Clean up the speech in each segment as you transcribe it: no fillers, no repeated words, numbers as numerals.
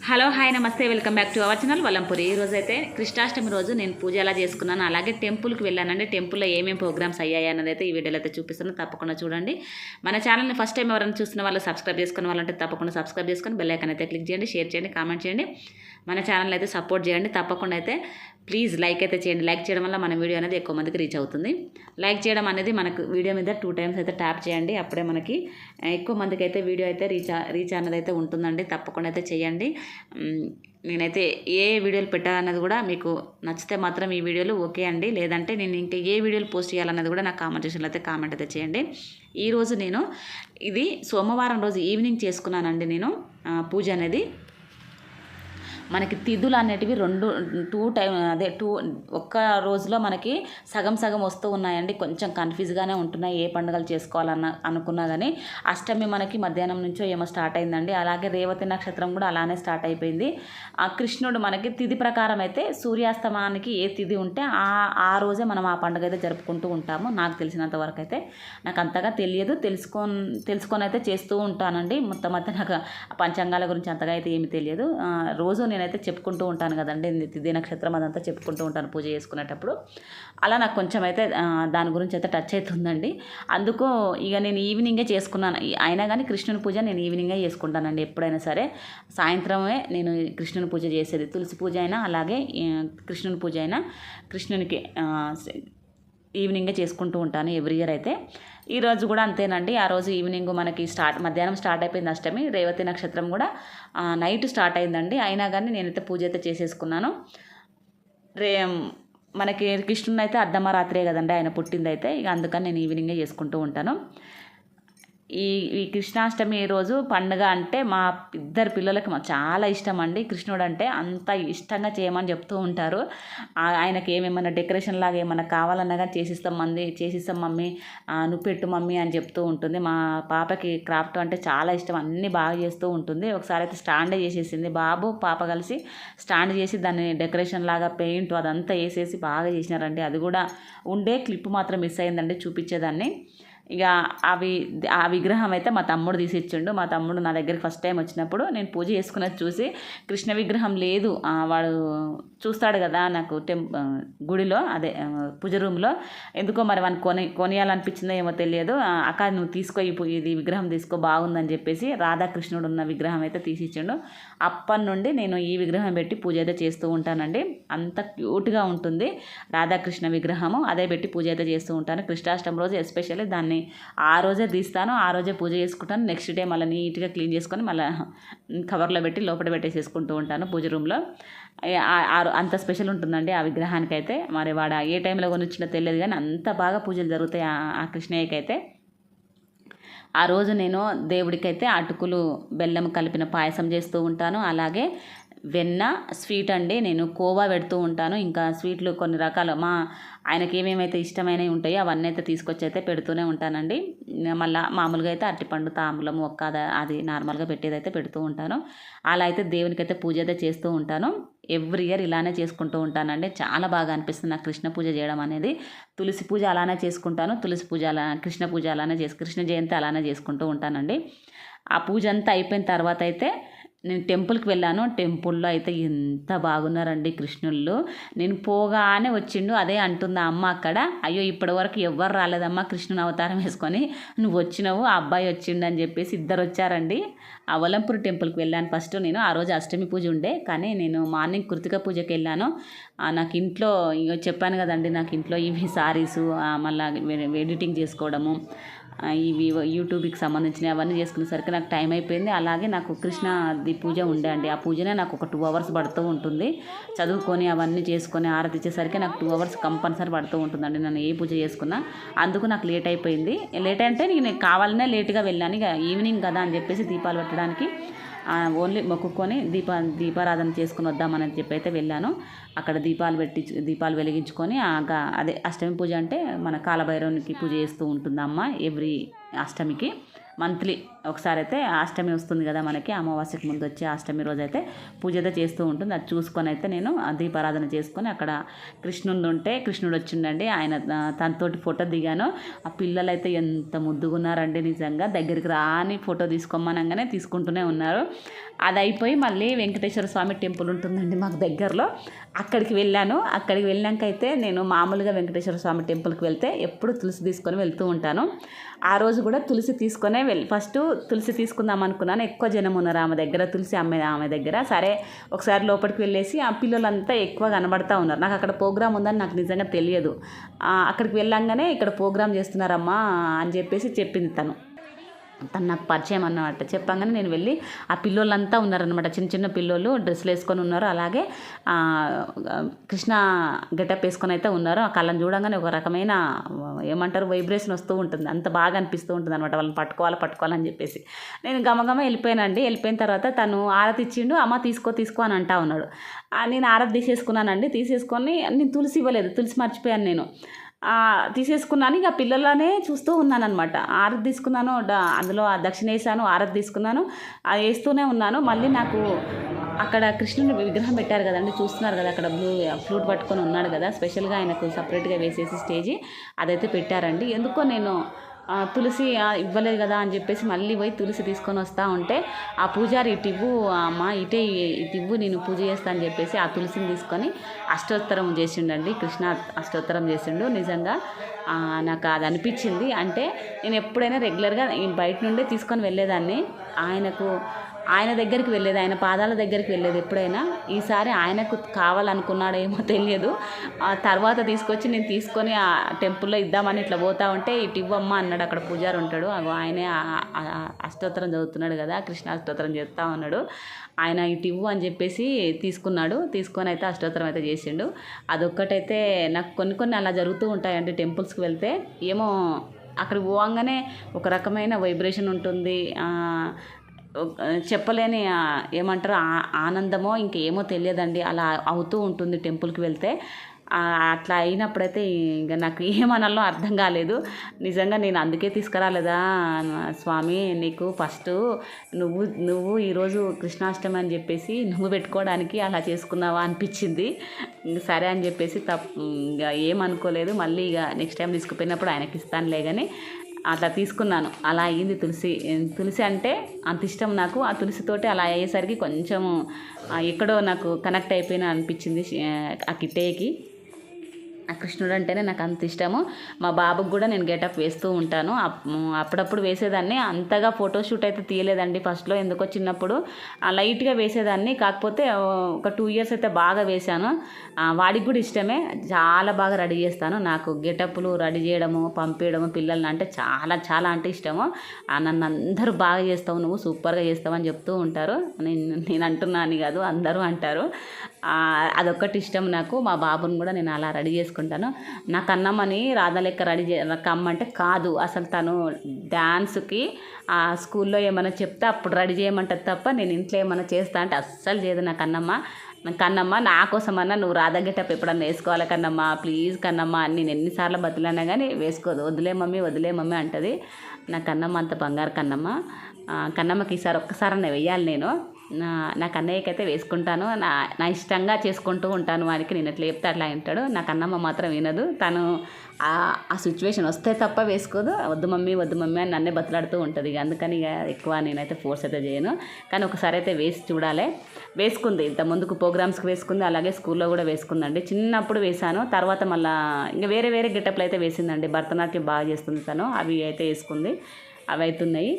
Hello hi నమస్తే welcome back to our channel Vallampuri. ఈ రోజు అయితే కృష్ణాష్టమి రోజు నేను పూజ ఎలా చేసుకున్నాను, అలాగే టెంపుల్కి వెళ్ళానండి. టెంపుల్లో ఏమేమి ప్రోగ్రామ్స్ అయ్యాయి అన్నది అయితే ఈ వీడియోలో అయితే చూపిస్తాను, తప్పకుండా చూడండి. మన ఛానల్ని ఫస్ట్ టైం ఎవరైనా చూస్తున్న వాళ్ళు సబ్స్క్రైబ్ చేసుకున్న వాళ్ళంటే తప్పకుండా సబ్స్క్రైబ్ చేసుకొని బెల్ ఐకాన్ అయితే క్లిక్ చేయండి, షేర్ చేయండి, కామెంట్ చేయండి. మన ఛానల్ అయితే సపోర్ట్ చేయండి. తప్పకుండా అయితే ప్లీజ్ లైక్ అయితే చేయండి. లైక్ చేయడం వల్ల మన వీడియో అనేది ఎక్కువ మందికి రీచ్ అవుతుంది. లైక్ చేయడం అనేది మనకు వీడియో మీద 2 times అయితే ట్యాప్ చేయండి, అప్పుడే మనకి ఎక్కువ మందికి అయితే వీడియో అయితే రీచ్ అన్నది అయితే ఉంటుందండి. తప్పకుండా అయితే చేయండి. నేనైతే ఏ వీడియోలు పెట్టాలన్నది కూడా మీకు నచ్చితే మాత్రం ఈ వీడియోలు ఓకే అండి, లేదంటే నేను ఇంకా ఏ వీడియోలు పోస్ట్ చేయాలన్నది కూడా నాకు కామెంట్ సెక్షన్లో అయితే కామెంట్ అయితే చేయండి. ఈరోజు నేను ఇది సోమవారం రోజు ఈవినింగ్ చేసుకున్నానండి నేను పూజ అనేది. మనకి తిథులు అనేటివి 2 ఒక్క రోజులో మనకి సగం వస్తూ ఉన్నాయండి. కొంచెం కన్ఫ్యూజ్గానే ఉంటున్నాయి ఏ పండుగలు చేసుకోవాలన్న అనుకున్నా కానీ. అష్టమి మనకి మధ్యాహ్నం నుంచో ఏమో స్టార్ట్ అయిందండి. అలాగే రేవతి నక్షత్రం కూడా అలానే స్టార్ట్ అయిపోయింది. ఆ కృష్ణుడు మనకి తిథి ప్రకారం అయితే సూర్యాస్తమానికి ఏ తిథి ఉంటే ఆ రోజే మనం ఆ పండుగ అయితే జరుపుకుంటూ ఉంటాము. నాకు తెలిసినంత వరకు అయితే, నాకు అంతగా తెలియదు, తెలుసుకొని అయితే చేస్తూ ఉంటానండి. మొత్తం నాకు పంచాంగాల గురించి అంతగా అయితే ఏమీ తెలియదు. రోజు నేనైతే చెప్పుకుంటూ ఉంటాను కదండి, తిథి నక్షత్రం అదంతా చెప్పుకుంటూ ఉంటాను పూజ చేసుకునేటప్పుడు. అలా నాకు కొంచెం అయితే దాని గురించి అయితే టచ్ అవుతుందండి. అందుకు ఇక నేను ఈవినింగే చేసుకున్నాను. అయినా కానీ కృష్ణుని పూజ నేను ఈవినింగే చేసుకుంటానండి. ఎప్పుడైనా సరే సాయంత్రమే నేను కృష్ణుని పూజ చేసేది. తులసి పూజ అయినా అలాగే కృష్ణుని పూజ అయినా కృష్ణునికి ఈవినింగే చేసుకుంటూ ఉంటాను ఎవ్రీ ఇయర్ అయితే. ఈరోజు కూడా అంతేనండి. ఆ రోజు ఈవినింగ్ మనకి మధ్యాహ్నం స్టార్ట్ అయిపోయింది అష్టమి. రేవతి నక్షత్రం కూడా నైట్ స్టార్ట్ అయిందండి. అయినా కానీ నేనైతే పూజ అయితే చేసేసుకున్నాను. మనకి కృష్ణుని అయితే అర్ధమరాత్రే కదండి ఆయన పుట్టింది అయితే, ఇక అందుకని నేను ఈవినింగే చేసుకుంటూ ఉంటాను. ఈ కృష్ణాష్టమి రోజు పండుగ అంటే మా ఇద్దరు పిల్లలకి చాలా ఇష్టం అండి. కృష్ణుడు అంటే అంత ఇష్టంగా చేయమని చెప్తూ ఉంటారు. ఆయనకి ఏమేమన్నా డెకరేషన్ లాగా ఏమన్నా కావాలన్నా కానీ చేసిస్తాం మమ్మీ, నువ్వు పెట్టు మమ్మీ అని చెప్తూ ఉంటుంది. మా పాపకి క్రాఫ్ట్ అంటే చాలా ఇష్టం, అన్నీ బాగా చేస్తూ ఉంటుంది. ఒకసారి అయితే స్టాండే చేసేసింది, బాబు పాప కలిసి స్టాండ్ చేసి దాన్ని డెకరేషన్ లాగా పెయింట్ అదంతా వేసేసి బాగా చేసినారండి. అది కూడా ఉండే క్లిప్ మాత్రం మిస్ అయిందండి, చూపించేదాన్ని. ఇక ఆ విగ్రహం అయితే మా తమ్ముడు తీసిచ్చిండు. మా తమ్ముడు నా దగ్గరికి ఫస్ట్ టైం వచ్చినప్పుడు నేను పూజ చేసుకున్నది చూసి, కృష్ణ విగ్రహం లేదు, వాడు చూస్తాడు కదా నాకు గుడిలో, అదే పూజ రూమ్లో, ఎందుకో మరి వాడిని కొనియాలనిపించిందో ఏమో తెలియదు. అక్క నువ్వు తీసుకో, ఇది విగ్రహం తీసుకో బాగుందని చెప్పేసి రాధాకృష్ణుడు ఉన్న విగ్రహం అయితే తీసిచ్చిండు. అప్పటి నుండి నేను ఈ విగ్రహం పెట్టి పూజ అయితే చేస్తూ ఉంటానండి. అంత క్యూట్గా ఉంటుంది రాధాకృష్ణ విగ్రహము. అదే పెట్టి పూజ అయితే చేస్తూ ఉంటాను. కృష్ణాష్టమి రోజు ఎస్పెషల్లీ దాన్ని ఆ రోజే తీస్తాను, ఆ రోజే పూజ చేసుకుంటాను. నెక్స్ట్ డే మళ్ళీ నీట్గా క్లీన్ చేసుకొని మళ్ళీ కవర్లో పెట్టి లోపల పెట్టేసేసుకుంటూ ఉంటాను పూజ రూమ్లో. అంత స్పెషల్ ఉంటుందండి ఆ విగ్రహానికి అయితే. మరి వాడు ఏ టైంలో కొనిచ్చినా తెలియదు కానీ అంత బాగా పూజలు జరుగుతాయి ఆ కృష్ణయ్యకి అయితే. ఆ రోజు నేను దేవుడికైతే అటుకులు బెల్లం కలిపిన పాయసం చేస్తూ ఉంటాను. అలాగే వెన్న స్వీట్ అండి, నేను కోవా పెడుతూ ఉంటాను. ఇంకా స్వీట్లు కొన్ని రకాలు ఆయనకి ఏమేమైతే ఇష్టమైనవి ఉంటాయో అవన్నీ అయితే తీసుకొచ్చి అయితే పెడుతూనే ఉంటానండి. మళ్ళీ మామూలుగా అయితే అరటిపండు తాంబూలం అది నార్మల్గా పెట్టేదైతే పెడుతూ ఉంటాను. అలా అయితే దేవునికి అయితే పూజ అయితే చేస్తూ ఉంటాను. ఎవ్రీ ఇయర్ ఇలానే చేసుకుంటూ ఉంటానండి. చాలా బాగా అనిపిస్తుంది నాకు కృష్ణ పూజ చేయడం అనేది. తులసి పూజ అలానే చేసుకుంటాను, కృష్ణ పూజ అలానే కృష్ణ జయంతి అలానే చేసుకుంటూ ఉంటానండి. ఆ పూజ అంతా అయిపోయిన తర్వాత అయితే నేను టెంపుల్కి వెళ్ళాను. టెంపుల్లో అయితే ఎంత బాగున్నారండి కృష్ణుళ్ళు. నేను పోగానే వచ్చిండు, అదే అంటుంది అమ్మ అక్కడ, అయ్యో ఇప్పటివరకు ఎవ్వరు రాలేదమ్మా కృష్ణుని అవతారం వేసుకొని, నువ్వు వచ్చినావు, ఆ అబ్బాయి వచ్చిండు అని చెప్పేసి ఇద్దరు వచ్చారండి. ఆ వలంపూర్ టెంపుల్కి వెళ్ళాను ఫస్ట్ నేను. ఆ రోజు అష్టమి పూజ ఉండే, కానీ నేను మార్నింగ్ కృతిక పూజకి వెళ్ళాను. నాకు ఇంట్లో చెప్పాను కదండి, నాకు ఇంట్లో ఇవి సారీసు మళ్ళీ ఎడిటింగ్ చేసుకోవడము, ఇవి యూట్యూబ్కి సంబంధించినవి అవన్నీ చేసుకునేసరికి నాకు టైం అయిపోయింది. అలాగే నాకు కృష్ణది పూజ ఉండే అండి. ఆ పూజనే నాకు ఒక 2 hours పడుతూ ఉంటుంది. చదువుకొని అవన్నీ చేసుకొని ఆరతి ఇచ్చేసరికి నాకు 2 hours కంపల్సరీ పడుతూ ఉంటుందండి నేను ఏ పూజ చేసుకున్నా. అందుకు నాకు లేట్ అయిపోయింది. లేట్ అంటే నేను కావాలనే లేట్గా వెళ్ళాను. ఇక ఈవినింగ్ కదా అని చెప్పేసి దీపాలు పెట్టడానికి ఓన్లీ మొక్కుకొని దీపారాధన చేసుకుని వద్దామని చెప్పి అయితే వెళ్ళాను. అక్కడ దీపాలు వెలిగించుకొని అదే అష్టమి పూజ అంటే మన కాలభైరవునికి పూజ చేస్తూ ఉంటుంది అమ్మ ఎవ్రీ అష్టమికి. మంత్లీ ఒకసారి అయితే అష్టమి వస్తుంది కదా మనకి, అమావాస్యకి ముందు వచ్చే అష్టమి రోజు అయితే పూజ అయితే చేస్తూ ఉంటుంది. అది చూసుకొని అయితే నేను దీపారాధన చేసుకొని అక్కడ కృష్ణుడు ఉంటే కృష్ణుడు వచ్చిండండి. ఆయన తనతోటి ఫోటో దిగాను. ఆ పిల్లలు అయితే ఎంత ముద్దుగున్నారండి, నిజంగా దగ్గరికి రాని ఫోటో తీసుకోమనగానే తీసుకుంటూనే ఉన్నారు. అది అయిపోయి మళ్ళీ వెంకటేశ్వర స్వామి టెంపుల్ ఉంటుందండి మాకు దగ్గరలో, అక్కడికి వెళ్ళాను. అక్కడికి వెళ్ళాక అయితే నేను మామూలుగా వెంకటేశ్వర స్వామి టెంపుల్కి వెళ్తే ఎప్పుడు తులసి తీసుకొని వెళ్తూ ఉంటాను. ఆ రోజు కూడా తులసి తీసుకొనే ఫస్ట్ తులసి తీసుకుందాం అనుకున్నాను. ఎక్కువ జనం ఉన్నారు ఆమె దగ్గర, తులసి ఆమె దగ్గర. సరే ఒకసారి లోపలికి వెళ్ళేసి ఆ పిల్లలంతా ఎక్కువ కనబడతా ఉన్నారు. నాకు అక్కడ ప్రోగ్రామ్ ఉందని నాకు నిజంగా తెలియదు. అక్కడికి వెళ్ళంగానే ఇక్కడ ప్రోగ్రామ్ చేస్తున్నారమ్మా అని చెప్పేసి చెప్పింది తను నాకు పరిచయం అన్నమాట. చెప్పంగానే నేను వెళ్ళి ఆ పిల్లోళ్ళంతా ఉన్నారనమాట, చిన్న చిన్న పిల్లోళ్ళు డ్రెస్సులు వేసుకొని ఉన్నారు. అలాగే కృష్ణ గెటప్ వేసుకొని అయితే ఉన్నారు. ఆ కళ్ళని చూడంగానే ఒక రకమైన ఏమంటారు వైబ్రేషన్ వస్తూ ఉంటుంది, అంత బాగా అనిపిస్తూ ఉంటుంది అనమాట. వాళ్ళని పట్టుకోవాలని చెప్పేసి నేను గమగమ వెళ్ళిపోయానండి. వెళ్ళిపోయిన తర్వాత తను ఆరతి ఇచ్చిండు. అమ్మ తీసుకో అని అంటా ఉన్నాడు. నేను ఆరతి తీసేసుకున్నానండి. తీసేసుకొని నేను తులసి ఇవ్వలేదు, తులసి మర్చిపోయాను నేను. తీసేసుకున్నాను. ఇక పిల్లలనే చూస్తూ ఉన్నానమాట. ఆరతి తీసుకున్నాను, అందులో దక్షిణ వేసాను, ఆరతి తీసుకున్నాను, అది వేస్తూనే ఉన్నాను. మళ్ళీ నాకు అక్కడ కృష్ణుని విగ్రహం పెట్టారు కదండి, చూస్తున్నారు కదా, అక్కడ ఫ్లూట్ పట్టుకొని ఉన్నాడు కదా, స్పెషల్గా ఆయనకు సపరేట్గా వేసేసి స్టేజి అదైతే పెట్టారండి. ఎందుకో నేను తులసి ఇవ్వలేదు కదా అని చెప్పేసి మళ్ళీ పోయి తులసి తీసుకొని వస్తూ ఉంటే ఆ పూజారి ఇటు అమ్మ ఇటు ఇవ్వు నేను పూజ చేస్తా అని చెప్పేసి ఆ తులసిని తీసుకొని అష్టోత్తరం చేసిండండి. కృష్ణ అష్టోత్తరం చేసిండు. నిజంగా నాకు అది అనిపించింది. అంటే నేను ఎప్పుడైనా రెగ్యులర్గా బయట నుండే తీసుకొని వెళ్ళేదాన్ని, ఆయన దగ్గరికి వెళ్ళేది, ఆయన పాదాల దగ్గరికి వెళ్ళేది ఎప్పుడైనా. ఈసారి ఆయనకు కావాలనుకున్నాడేమో తెలియదు. తర్వాత తీసుకొచ్చి నేను తీసుకొని ఆ టెంపుల్లో ఇద్దామని ఇట్లా పోతా ఉంటే ఇటు ఇవ్వమ్మ అన్నాడు. అక్కడ పూజారి ఉంటాడు, ఆయనే అష్టోత్తరం చదువుతున్నాడు కదా, కృష్ణ అష్టోత్తరం చేస్తూ ఉన్నాడు. ఆయన ఇటు ఇవ్వు అని చెప్పేసి తీసుకున్నాడు. తీసుకొని అయితే అష్టోత్తరం అయితే చేసిండు. అదొక్కటైతే నాకు కొన్ని అలా జరుగుతూ ఉంటాయండి టెంపుల్స్కి వెళ్తే. ఏమో అక్కడికి పోగానే ఒక రకమైన వైబ్రేషన్ ఉంటుంది, చెప్పలేని ఏమంటారు ఆనందమో ఇంకేమో తెలియదండి, అలా అవుతూ ఉంటుంది టెంపుల్కి వెళ్తే. అట్లా అయినప్పుడైతే ఇంకా నాకు ఏమనాలో అర్థం కాలేదు. నిజంగా నేను అందుకే తీసుకురాలేదా స్వామి నీకు, ఫస్ట్ నువ్వు ఈరోజు కృష్ణాష్టమి అని చెప్పేసి నువ్వు పెట్టుకోవడానికి అలా చేసుకున్నావా అనిపించింది. సరే అని చెప్పేసి ఇంకా ఏమనుకోలేదు. మళ్ళీ ఇక నెక్స్ట్ టైం తీసుకుపోయినప్పుడు ఆయనకి ఇస్తానులే కానీ అట్లా తీసుకున్నాను. అలా అయ్యింది. తులసి అంటే అంత ఇష్టం నాకు. ఆ తులసితోటి అలా అయ్యేసరికి కొంచెం ఎక్కడో నాకు కనెక్ట్ అయిపోయినా అనిపించింది ఆ కిట్టయ్యకి. ఆ కృష్ణుడు అంటేనే నాకు అంత ఇష్టము. మా బాబుకి కూడా నేను గెటప్ వేస్తూ ఉంటాను. అప్పుడప్పుడు వేసేదాన్ని. అంతగా ఫోటోషూట్ అయితే తీయలేదండి ఫస్ట్లో, ఎందుకో చిన్నప్పుడు లైట్గా వేసేదాన్ని. కాకపోతే ఒక 2 years అయితే బాగా వేశాను. వాడికి కూడా ఇష్టమే, చాలా బాగా రెడీ చేస్తాను. నాకు గెటప్లు రెడీ చేయడము, పంపించడము పిల్లల్ని అంటే చాలా అంటే ఇష్టము. నన్ను అందరూ బాగా చేస్తావు, నువ్వు సూపర్గా చేస్తావు అని చెప్తూ ఉంటారు. నేను అంటున్నాను కాదు, అందరూ అంటారు. అదొక్కటి ఇష్టం నాకు. మా బాబుని కూడా నేను అలా రెడీ చేసుకుంటాను. నా కన్నమ్మని రాధా లెక్క రెడీ కమ్మంటే కాదు, అసలు తను డ్యాన్స్కి స్కూల్లో ఏమైనా చెప్తే అప్పుడు రెడీ చేయమంటుంది తప్ప నేను ఇంట్లో ఏమైనా చేస్తా అంటే అస్సలు చేయదు నా కన్నమ్మ. నా కోసమన్నా నువ్వు రాధా గెటప్ ఎప్పుడన్నా వేసుకోవాలి కన్నమ్మ, ప్లీజ్ కన్నమ్మ అని నేను ఎన్నిసార్లు బతులన్నా కానీ వేసుకోదు. వదిలే మమ్మీ అంటది. నా కన్నమ్మ అంత బంగారు కన్నమ్మ. కన్నమ్మకి ఈసారి ఒక్కసారన్నా వెయ్యాలి నేను. నా కన్నయ్యకి అయితే వేసుకుంటాను. నా ఇష్టంగా చేసుకుంటూ ఉంటాను. వానికి నేను ఎట్లా చెప్తే అట్లా వింటాడు. నా కన్నమ్మ మాత్రం వినదు. తను ఆ సిచ్యువేషన్ వస్తే తప్ప వేసుకోదు. వద్దు మమ్మీ అని నన్నే బతలాడుతూ ఉంటుంది. అందుకని ఇక ఎక్కువ నేనైతే ఫోర్స్ అయితే చేయను. కానీ ఒకసారి అయితే వేసి చూడాలి. వేసుకుంది, ఇంత ముందుకు ప్రోగ్రామ్స్కి వేసుకుంది, అలాగే స్కూల్లో కూడా వేసుకుందండి. చిన్నప్పుడు వేశాను, తర్వాత మళ్ళీ ఇంకా వేరే గెటప్లు అయితే వేసిందండి. భరతనాట్యం బాగా చేస్తుంది తను, అవి అయితే వేసుకుంది. అవి అవుతున్నాయి.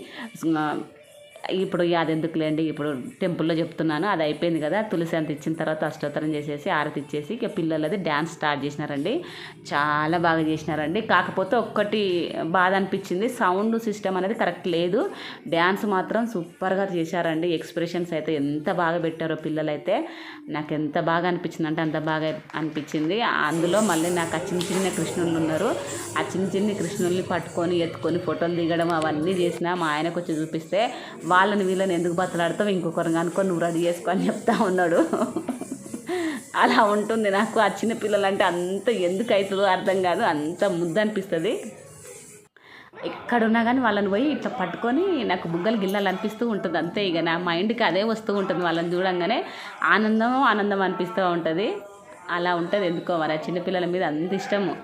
ఇప్పుడు అది ఎందుకులేండి, ఇప్పుడు టెంపుల్లో చెప్తున్నాను. అది అయిపోయింది కదా, తులసి అంత ఇచ్చిన తర్వాత అష్టోత్తరం చేసేసి ఆరతి ఇచ్చేసి ఇక పిల్లలది డ్యాన్స్ స్టార్ట్ చేసినారండి. చాలా బాగా చేసినారండి. కాకపోతే ఒక్కటి బాధ అనిపించింది, సౌండ్ సిస్టమ్ అనేది కరెక్ట్ లేదు. డ్యాన్స్ మాత్రం సూపర్గా చేశారండి. ఎక్స్ప్రెషన్స్ అయితే ఎంత బాగా పెట్టారో పిల్లలైతే, నాకు ఎంత బాగా అనిపించింది అంటే అంత బాగా అనిపించింది. అందులో మళ్ళీ నాకు ఆ చిన్న కృష్ణుళ్ళు ఉన్నారు. ఆ చిన్న కృష్ణుల్ని పట్టుకొని ఎత్తుకొని ఫోటోలు దిగడం అవన్నీ చేసిన మా ఆయనకు వచ్చి చూపిస్తే వీళ్ళని ఎందుకు బతలాడతావు, ఇంకొకరు అనుకొని నువ్వు రెడీ చేసుకో అని చెప్తా ఉన్నాడు. అలా ఉంటుంది నాకు. ఆ చిన్న పిల్లలంటే అంత ఎందుకు అవుతుందో అర్థం కాదు, అంత ముద్ద అనిపిస్తుంది. ఎక్కడున్నా కానీ వాళ్ళని పోయి ఇట్లా పట్టుకొని నాకు బుగ్గలు గిల్లలు అనిపిస్తూ ఉంటుంది అంతే. ఇక నా మైండ్కి అదే వస్తూ ఉంటుంది వాళ్ళని చూడంగానే ఆనందం అనిపిస్తూ ఉంటుంది. అలా ఉంటుంది ఎందుకో మరి ఆ చిన్నపిల్లల మీద అంత ఇష్టము.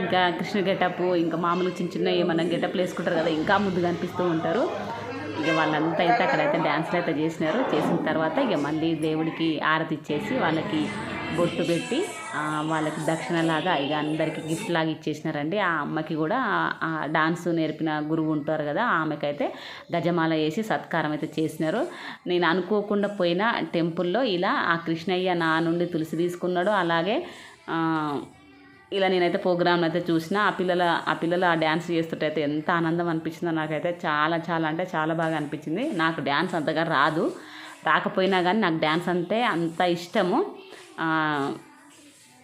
ఇంకా కృష్ణ గెటప్, ఇంకా మామూలుగా చిన్న ఏమన్నా గెటప్లు వేసుకుంటారు కదా, ఇంకా ముద్దుగా అనిపిస్తూ ఉంటారు. ఇక వాళ్ళంతా అయితే అక్కడైతే డ్యాన్స్లు అయితే చేసినారు. చేసిన తర్వాత ఇక మళ్ళీ దేవుడికి ఆరతి ఇచ్చేసి వాళ్ళకి బొట్టు పెట్టి వాళ్ళకి దక్షిణలాగా ఇక అందరికీ గిఫ్ట్ లాగా ఇచ్చేసినారండి. ఆ అమ్మకి కూడా ఆ డాన్స్ నేర్పిన గురువు ఉంటారు కదా, ఆమెకైతే గజమాల వేసి సత్కారం అయితే చేసినారు. నేను అనుకోకుండా పోయిన టెంపుల్లో ఇలా ఆ కృష్ణయ్య నా నుండి తులసి తీసుకున్నాడు. అలాగే ఇలా నేనైతే ప్రోగ్రామ్ని అయితే చూసిన ఆ పిల్లలు ఆ డ్యాన్స్ చేస్తుంటే అయితే ఎంత ఆనందం అనిపించిందో నాకైతే చాలా అంటే చాలా బాగా అనిపించింది. నాకు డ్యాన్స్ అంతగా రాకపోయినా కానీ నాకు డ్యాన్స్ అంటే అంత ఇష్టము.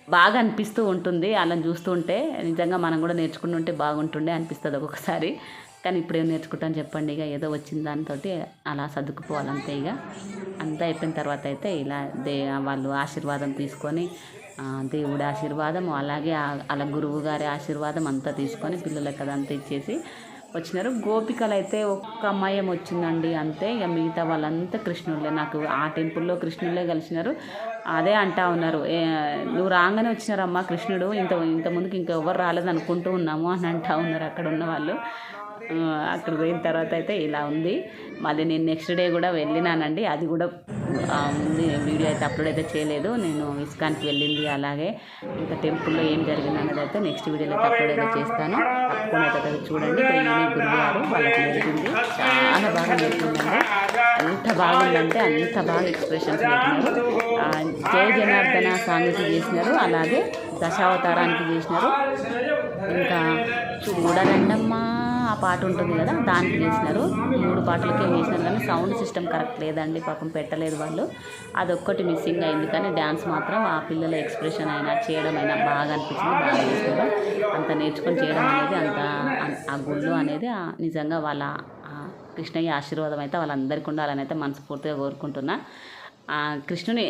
బాగా అనిపిస్తూ ఉంటుంది అలా చూస్తుంటే. నిజంగా మనం కూడా నేర్చుకుంటుంటే బాగుంటుండే అనిపిస్తుంది ఒక్కొక్కసారి. కానీ ఇప్పుడేం నేర్చుకుంటాను చెప్పండి, ఇక ఏదో వచ్చిన దానితో అలా సర్దుకుపోవాలంతే. ఇక అంతా అయిపోయిన తర్వాత అయితే ఇలా వాళ్ళు ఆశీర్వాదం తీసుకొని దేవుడి ఆశీర్వాదం, అలాగే అలా గురువు గారి ఆశీర్వాదం అంతా తీసుకొని పిల్లలకి అదంతా ఇచ్చేసి వచ్చినారు. గోపికలు అయితే ఒక్క అమ్మాయి వచ్చిందండి అంతే. ఇక మిగతా వాళ్ళంతా కృష్ణుళ్ళే. నాకు ఆ టెంపుల్లో కృష్ణుళ్ళే కలిసినారు. అదే అంటా ఉన్నారు, నువ్వు రాగానే వచ్చినారమ్మా కృష్ణుడు, ఇంత ముందుకు ఇంకా ఎవరు రాలేదు అనుకుంటూ ఉన్నాము అని అంటా ఉన్నారు అక్కడ ఉన్న వాళ్ళు. అక్కడ పోయిన తర్వాత అయితే ఇలా ఉంది. మళ్ళీ నేను నెక్స్ట్ డే కూడా వెళ్ళినానండి. అది కూడా ఉంది వీడియో అయితే అప్లోడ్ అయితే చేయలేదు. నేను ఇస్కాన్కి వెళ్ళింది, అలాగే ఇంకా టెంపుల్లో ఏం జరిగింది అనేది అయితే నెక్స్ట్ వీడియోలో అయితే అప్లోడ్ అయితే చేస్తాను. తప్పకుండా అయితే చూడండి. ఈయన గురుగారు వాళ్ళకి నేర్పింది చాలా బాగా నేర్పిందండి. ఎంత బాగుందంటే అంత బాగా ఎక్స్ప్రెషన్స్ పెట్టినారు. జయ జనార్దన సాంగ్కి చేసినారు, అలాగే దశావతారానికి చేసినారు. ఇంకా చూడరండమ్మా ఆ పాట ఉంటుంది కదా, దానికి చేసినారు. 3 పాటలకే చేసినారు కానీ సౌండ్ సిస్టమ్ కరెక్ట్ లేదండి, పాపం పెట్టలేదు వాళ్ళు. అదొక్కటి మిస్సింగ్ అయింది. కానీ డ్యాన్స్ మాత్రం ఆ పిల్లల ఎక్స్ప్రెషన్ అయినా చేయడం అయినా బాగా అనిపించింది, బాగా చేసినారు. అంత నేర్చుకొని చేయడం అనేది ఆ గుళ్ళు అనేది నిజంగా వాళ్ళ కృష్ణయ్య ఆశీర్వాదం అయితే వాళ్ళందరికీ ఉండాలని అయితే మనస్ఫూర్తిగా కోరుకుంటున్నా. కృష్ణుని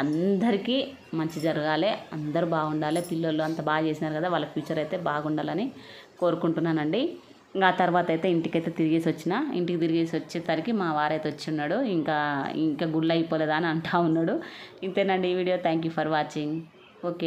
అందరికీ మంచి జరగాలి, అందరూ బాగుండాలి. పిల్లలు అంత బాగా చేసినారు కదా, వాళ్ళ ఫ్యూచర్ అయితే బాగుండాలని కోరుకుంటున్నానండి. ఇంకా ఆ తర్వాత అయితే ఇంటికి తిరిగేసి వచ్చేసరికి మా వారైతే వచ్చి ఉన్నాడు. ఇంకా గుళ్ళు అయిపోలేదా అని అంటా ఉన్నాడు. ఇంతేనండి ఈ video. Thank you for watching. Okay.